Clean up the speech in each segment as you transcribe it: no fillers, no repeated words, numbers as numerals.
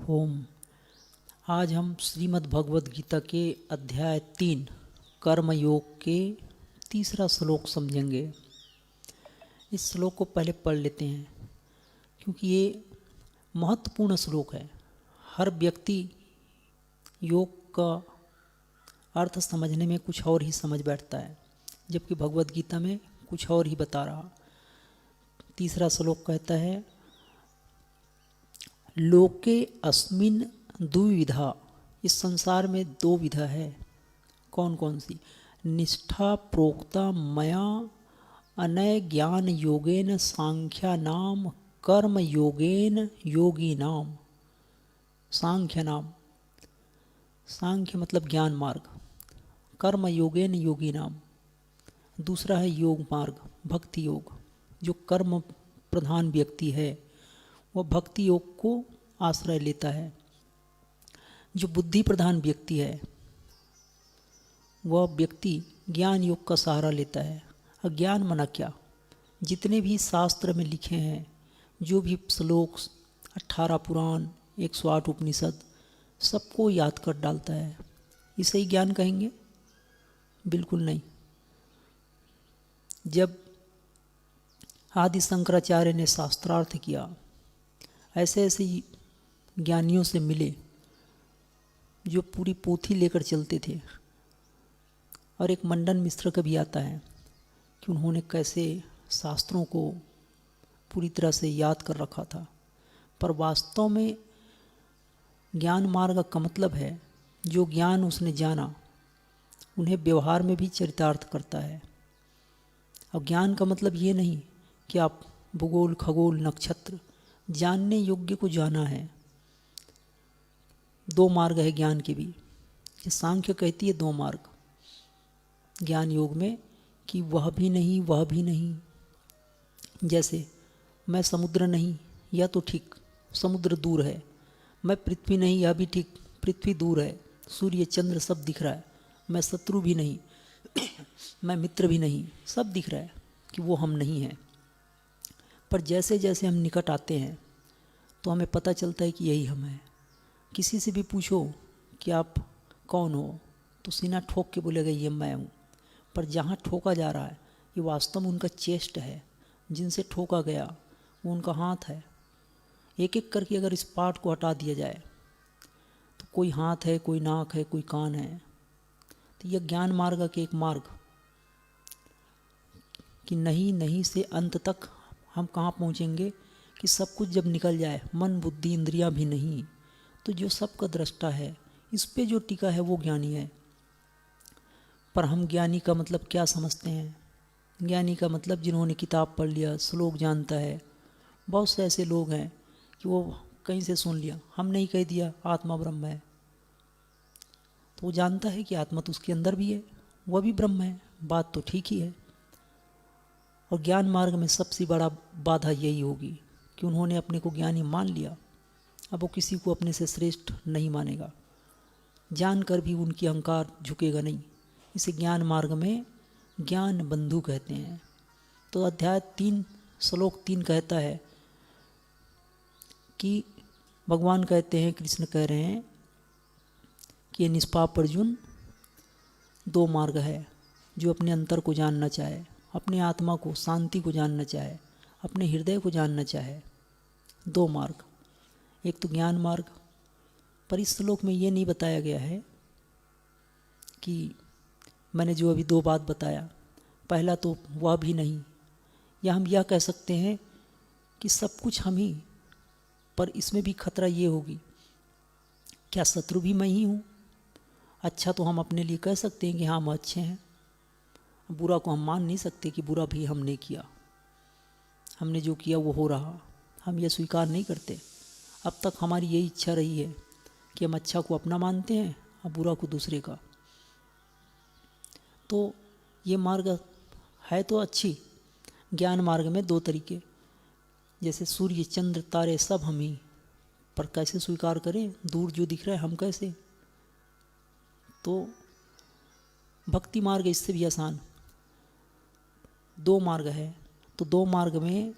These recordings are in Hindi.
ओम। आज हम श्रीमद् भगवद गीता के अध्याय 3 कर्म योग के तीसरा श्लोक समझेंगे। इस श्लोक को पहले पढ़ लेते हैं क्योंकि ये महत्वपूर्ण श्लोक है। हर व्यक्ति योग का अर्थ समझने में कुछ और ही समझ बैठता है, जबकि भगवद गीता में कुछ और ही बता रहा। तीसरा श्लोक कहता है, लोके अस्मिन् द्विविधा, इस संसार में दो विधा है। कौन कौन सी? निष्ठा प्रोक्ता मया अनय ज्ञान योगेन सांख्या नाम कर्म योगेन योगी नाम। सांख्य नाम, सांख्य मतलब ज्ञान मार्ग, कर्म योगेन योगी नाम। दूसरा है योग मार्ग, भक्ति योग। जो कर्म प्रधान व्यक्ति है वह भक्ति योग को आश्रय लेता है। जो बुद्धि प्रधान व्यक्ति है वह व्यक्ति ज्ञान योग का सहारा लेता है। अज्ञान मना क्या? जितने भी शास्त्र में लिखे हैं, जो भी श्लोक, 18 पुराण, 108 उपनिषद, सबको याद कर डालता है। इसे ही ज्ञान कहेंगे? बिल्कुल नहीं। जब आदि शंकराचार्य ने शास्त्रार्थ किया, ऐसे ऐसे ज्ञानियों से मिले जो पूरी पोथी लेकर चलते थे। और एक मंडन मिश्र का भी आता है कि उन्होंने कैसे शास्त्रों को पूरी तरह से याद कर रखा था। पर वास्तव में ज्ञान मार्ग का मतलब है जो ज्ञान उसने जाना उन्हें व्यवहार में भी चरितार्थ करता है। अब ज्ञान का मतलब ये नहीं कि आप भूगोल, खगोल, नक्षत्र जानने योग्य को जाना है। दो मार्ग है ज्ञान के भी। ये सांख्य कहती है दो मार्ग ज्ञान योग में, कि वह भी नहीं वह भी नहीं। जैसे मैं समुद्र नहीं, यह तो ठीक, समुद्र दूर है। मैं पृथ्वी नहीं, यह भी ठीक, पृथ्वी दूर है। सूर्य चंद्र सब दिख रहा है। मैं शत्रु भी नहीं मैं मित्र भी नहीं, सब दिख रहा है कि वो हम नहीं हैं। पर जैसे जैसे हम निकट आते हैं तो हमें पता चलता है कि यही हम हैं। किसी से भी पूछो कि आप कौन हो, तो सीना ठोक के बोलेगा ये मैं हूँ। पर जहाँ ठोका जा रहा है ये वास्तव में उनका चेस्ट है। जिनसे ठोका गया वो उनका हाथ है। एक एक करके अगर इस पार्ट को हटा दिया जाए तो कोई हाथ है, कोई नाक है, कोई कान है। तो यह ज्ञान मार्ग के एक मार्ग कि नहीं नहीं से अंत तक हम कहाँ पहुँचेंगे कि सब कुछ जब निकल जाए, मन बुद्धि इंद्रियां भी नहीं, तो जो सबका दृष्टा है, इस पे जो टिका है वो ज्ञानी है। पर हम ज्ञानी का मतलब क्या समझते हैं? ज्ञानी का मतलब जिन्होंने किताब पढ़ लिया, श्लोक जानता है। बहुत से ऐसे लोग हैं कि वो कहीं से सुन लिया, हमने ही कह दिया आत्मा ब्रह्म है, तो वो जानता है कि आत्मा तो उसके अंदर भी है, वह भी ब्रह्म है। बात तो ठीक ही है। और ज्ञान मार्ग में सबसे बड़ा बाधा यही होगी कि उन्होंने अपने को ज्ञानी मान लिया। अब वो किसी को अपने से श्रेष्ठ नहीं मानेगा, जानकर भी उनकी अहंकार झुकेगा नहीं। इसे ज्ञान मार्ग में ज्ञान बंधु कहते हैं। तो अध्याय 3 श्लोक 3 कहता है कि भगवान कहते हैं, कृष्ण कह रहे हैं कि ये निष्पाप अर्जुन, दो मार्ग है। जो अपने अंतर को जानना चाहे, अपने आत्मा को, शांति को जानना चाहे, अपने हृदय को जानना चाहे, दो मार्ग। एक तो ज्ञान मार्ग। पर इस श्लोक में ये नहीं बताया गया है कि मैंने जो अभी दो बात बताया, पहला तो वह भी नहीं, या हम यह कह सकते हैं कि सब कुछ हम ही। पर इसमें भी खतरा ये होगी, क्या शत्रु भी मैं ही हूँ? अच्छा तो हम अपने लिए कह सकते हैं कि हाँ हम अच्छे हैं। बुरा को हम मान नहीं सकते कि बुरा भी हमने किया, हमने जो किया वो हो रहा, हम ये स्वीकार नहीं करते। अब तक हमारी यही इच्छा रही है कि हम अच्छा को अपना मानते हैं और बुरा को दूसरे का। तो ये मार्ग है तो अच्छी। ज्ञान मार्ग में दो तरीके, जैसे सूर्य चंद्र तारे सब हम ही, पर कैसे स्वीकार करें? दूर जो दिख रहा है हम कैसे? तो भक्ति मार्ग इससे भी आसान। दो मार्ग है, तो दो मार्ग में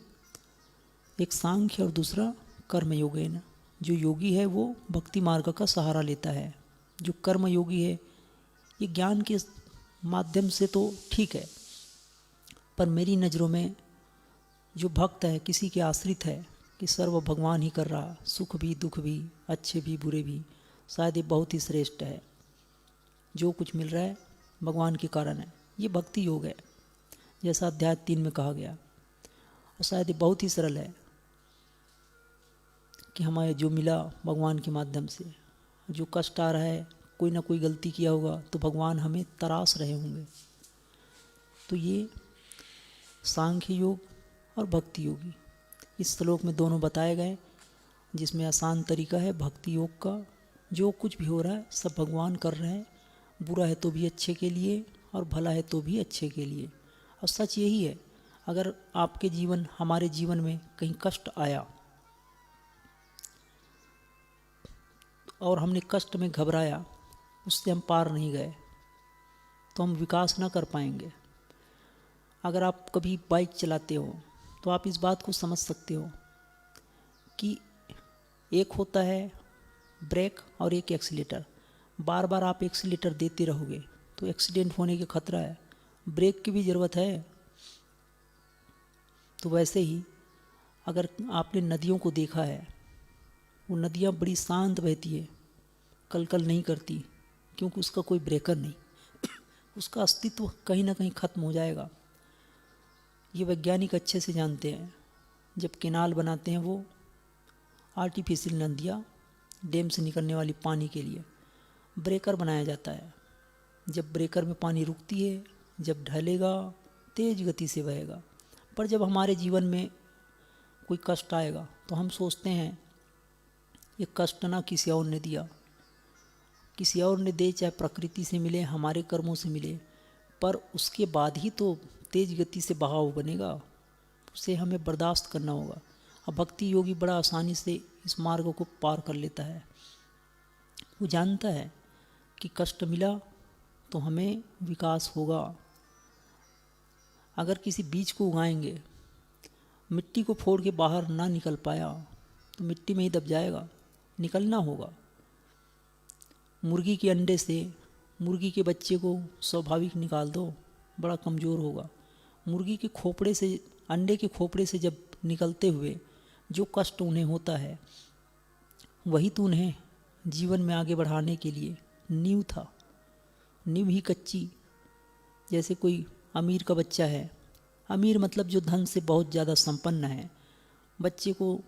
एक सांख्य और दूसरा कर्म योगेन। जो योगी है वो भक्ति मार्ग का सहारा लेता है। जो कर्म योगी है ये ज्ञान के माध्यम से तो ठीक है, पर मेरी नज़रों में जो भक्त है, किसी के आश्रित है कि सर्व भगवान ही कर रहा, सुख भी दुख भी अच्छे भी बुरे भी, शायद ये बहुत ही श्रेष्ठ है। जो कुछ मिल रहा है भगवान के कारण है, ये भक्ति योग है, जैसा अध्याय 3 में कहा गया। और शायद ये बहुत ही सरल है कि हमें जो मिला भगवान के माध्यम से। जो कष्ट आ रहा है, कोई ना कोई गलती किया होगा तो भगवान हमें तराश रहे होंगे। तो ये सांख्य योग और भक्ति योगी इस श्लोक में दोनों बताए गए, जिसमें आसान तरीका है भक्ति योग का। जो कुछ भी हो रहा है सब भगवान कर रहे हैं, बुरा है तो भी अच्छे के लिए और भला है तो भी अच्छे के लिए। और सच यही है, अगर आपके जीवन हमारे जीवन में कहीं कष्ट आया और हमने कष्ट में घबराया, उससे हम पार नहीं गए तो हम विकास ना कर पाएंगे। अगर आप कभी बाइक चलाते हो तो आप इस बात को समझ सकते हो कि एक होता है ब्रेक और एक एक्सीलेटर। बार बार आप एक्सीलेटर देते रहोगे तो एक्सीडेंट होने का खतरा है, ब्रेक की भी ज़रूरत है। तो वैसे ही अगर आपने नदियों को देखा है, वो नदियाँ बड़ी शांत बहती है, कलकल नहीं करती, क्योंकि उसका कोई ब्रेकर नहीं उसका अस्तित्व कहीं ना कहीं ख़त्म हो जाएगा। ये वैज्ञानिक अच्छे से जानते हैं। जब केनाल बनाते हैं वो आर्टिफिशियल नदियाँ, डैम से निकलने वाली पानी के लिए ब्रेकर बनाया जाता है। जब ब्रेकर में पानी रुकती है, जब ढलेगा तेज गति से बहेगा। पर जब हमारे जीवन में कोई कष्ट आएगा तो हम सोचते हैं ये कष्ट ना किसी और ने दिया, किसी और ने दे, चाहे प्रकृति से मिले, हमारे कर्मों से मिले, पर उसके बाद ही तो तेज गति से बहाव बनेगा, उसे हमें बर्दाश्त करना होगा। अब भक्ति योगी बड़ा आसानी से इस मार्ग को पार कर लेता है। वो जानता है कि कष्ट मिला तो हमें विकास होगा। अगर किसी बीज को उगाएंगे, मिट्टी को फोड़ के बाहर ना निकल पाया तो मिट्टी में ही दब जाएगा, निकलना होगा। मुर्गी के अंडे से मुर्गी के बच्चे को स्वाभाविक निकाल दो, बड़ा कमज़ोर होगा। मुर्गी के खोपड़े से, अंडे के खोपड़े से जब निकलते हुए जो कष्ट उन्हें होता है, वही तो उन्हें जीवन में आगे बढ़ाने के लिए नींव था। नींव ही कच्ची। जैसे कोई अमीर का बच्चा है, अमीर मतलब जो धन से बहुत ज़्यादा संपन्न है, बच्चे को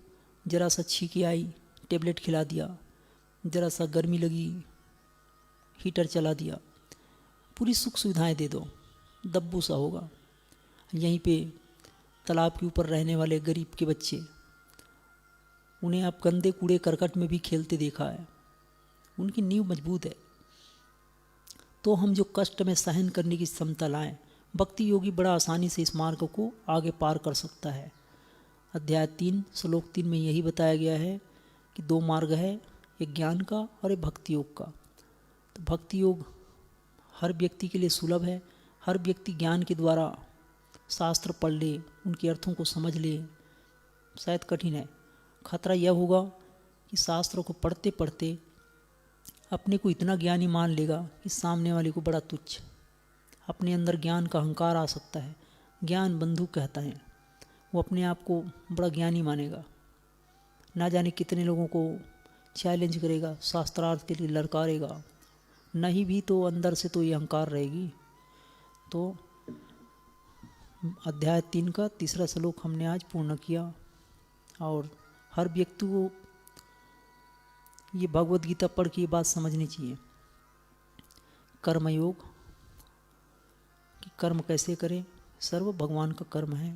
ज़रा सा छींके आई, टेबलेट खिला दिया, ज़रा सा गर्मी लगी, हीटर चला दिया, पूरी सुख सुविधाएं दे दो, दब्बू सा होगा। यहीं पे तालाब के ऊपर रहने वाले गरीब के बच्चे, उन्हें आप गंदे कूड़े करकट में भी खेलते देखा है, उनकी नींव मजबूत है। तो हम जो कष्ट में सहन करने की क्षमता लाएं, भक्ति योगी बड़ा आसानी से इस मार्ग को आगे पार कर सकता है। अध्याय 3 श्लोक 3 में यही बताया गया है कि 2 मार्ग है, एक ज्ञान का और एक भक्ति योग का। तो भक्ति योग हर व्यक्ति के लिए सुलभ है। हर व्यक्ति ज्ञान के द्वारा शास्त्र पढ़ ले, उनके अर्थों को समझ ले, शायद कठिन है। खतरा यह होगा कि शास्त्रों को पढ़ते पढ़ते अपने को इतना ज्ञानी मान लेगा कि सामने वाले को बड़ा तुच्छ, अपने अंदर ज्ञान का अहंकार आ सकता है। ज्ञान बंधु कहता है, वो अपने आप को बड़ा ज्ञानी मानेगा, ना जाने कितने लोगों को चैलेंज करेगा, शास्त्रार्थ के लिए ललकारेगा, नहीं भी तो अंदर से तो ये अहंकार रहेगी। तो अध्याय 3 का 3रा श्लोक हमने आज पूर्ण किया। और हर व्यक्ति को ये भगवद गीता पढ़ के ये बात समझनी चाहिए, कर्मयोग कि कर्म कैसे करें, सर्व भगवान का कर्म है।